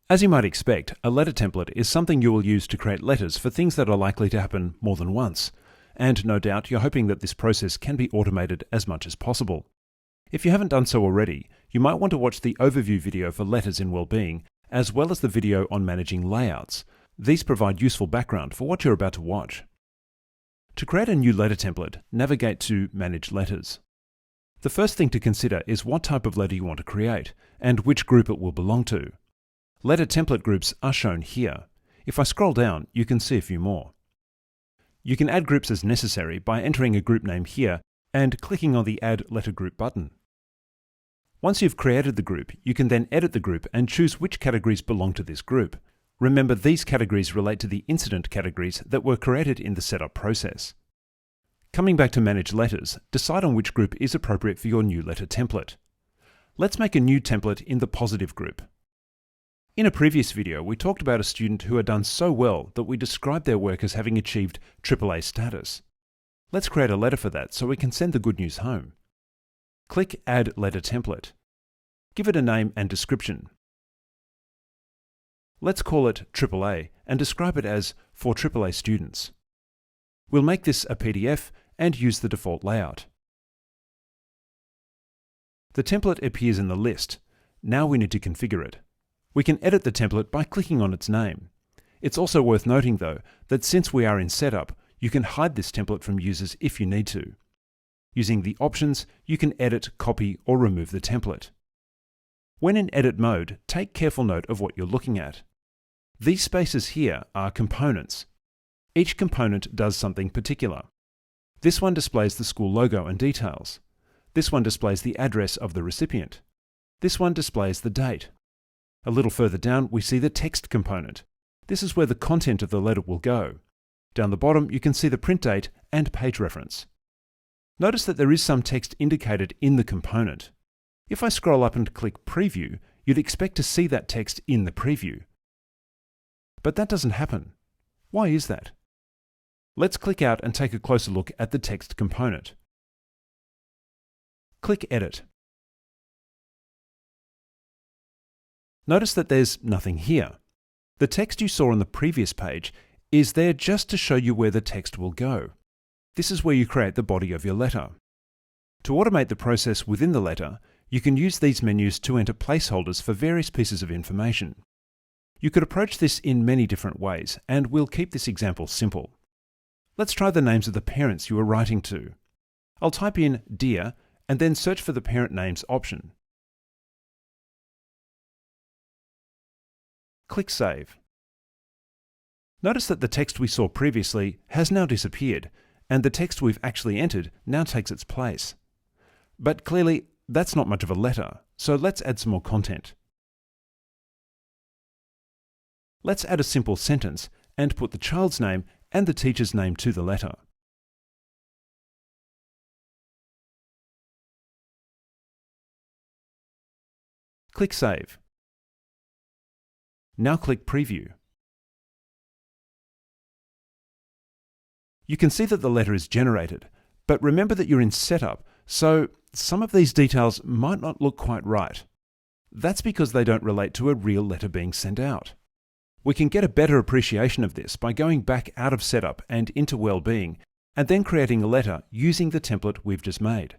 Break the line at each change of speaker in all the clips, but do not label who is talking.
As you might expect, a letter template is something you will use to create letters for things that are likely to happen more than once, and no doubt you're hoping that this process can be automated as much as possible. If you haven't done so already, you might want to watch the overview video for letters in Wellbeing, as well as the video on managing layouts. These provide useful background for what you're about to watch. To create a new letter template, navigate to Manage Letters. The first thing to consider is what type of letter you want to create, and which group it will belong to. Letter template groups are shown here. If I scroll down, you can see a few more. You can add groups as necessary by entering a group name here and clicking on the Add Letter Group button. Once you've created the group, you can then edit the group and choose which categories belong to this group. Remember, these categories relate to the incident categories that were created in the setup process. Coming back to Manage Letters, decide on which group is appropriate for your new letter template. Let's make a new template in the positive group. In a previous video, we talked about a student who had done so well that we described their work as having achieved AAA status. Let's create a letter for that so we can send the good news home. Click Add Letter Template. Give it a name and description. Let's call it AAA and describe it as for AAA students. We'll make this a PDF and use the default layout. The template appears in the list. Now we need to configure it. We can edit the template by clicking on its name. It's also worth noting though that since we are in setup, you can hide this template from users if you need to. Using the options, you can edit, copy, or remove the template. When in edit mode, take careful note of what you're looking at. These spaces here are components. Each component does something particular. This one displays the school logo and details. This one displays the address of the recipient. This one displays the date. A little further down, we see the text component. This is where the content of the letter will go. Down the bottom, you can see the print date and page reference. Notice that there is some text indicated in the component. If I scroll up and click Preview, you'd expect to see that text in the preview. But that doesn't happen. Why is that? Let's click out and take a closer look at the text component. Click Edit. Notice that there's nothing here. The text you saw on the previous page is there just to show you where the text will go. This is where you create the body of your letter. To automate the process within the letter, you can use these menus to enter placeholders for various pieces of information. You could approach this in many different ways, and we'll keep this example simple. Let's try the names of the parents you are writing to. I'll type in Dear and then search for the parent names option. Click Save. Notice that the text we saw previously has now disappeared, and the text we've actually entered now takes its place. But clearly, that's not much of a letter, so let's add some more content. Let's add a simple sentence and put the child's name and the teacher's name to the letter. Click Save. Now click Preview. You can see that the letter is generated, but remember that you're in setup, so some of these details might not look quite right. That's because they don't relate to a real letter being sent out. We can get a better appreciation of this by going back out of setup and into Wellbeing, and then creating a letter using the template we've just made.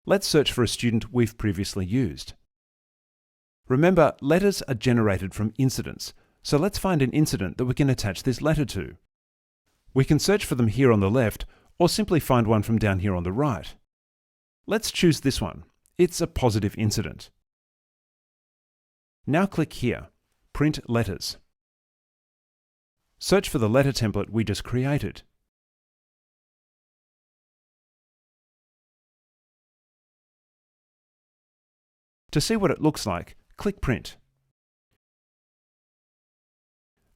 Let's search for a student we've previously used. Remember, letters are generated from incidents, so let's find an incident that we can attach this letter to. We can search for them here on the left, or simply find one from down here on the right. Let's choose this one. It's a positive incident. Now click here, Print Letters. Search for the letter template we just created. To see what it looks like, click Print.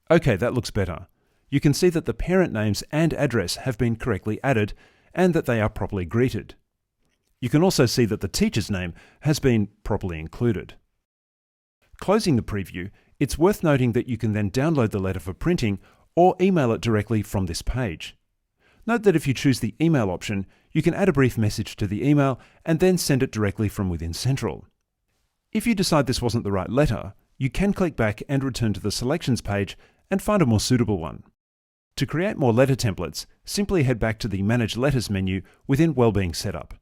Okay, that looks better. You can see that the parent names and address have been correctly added and that they are properly greeted. You can also see that the teacher's name has been properly included. Closing the preview, it's worth noting that you can then download the letter for printing or email it directly from this page. Note that if you choose the email option, you can add a brief message to the email and then send it directly from within Sentral. If you decide this wasn't the right letter, you can click back and return to the selections page and find a more suitable one. To create more letter templates, simply head back to the Manage Letters menu within Wellbeing Setup.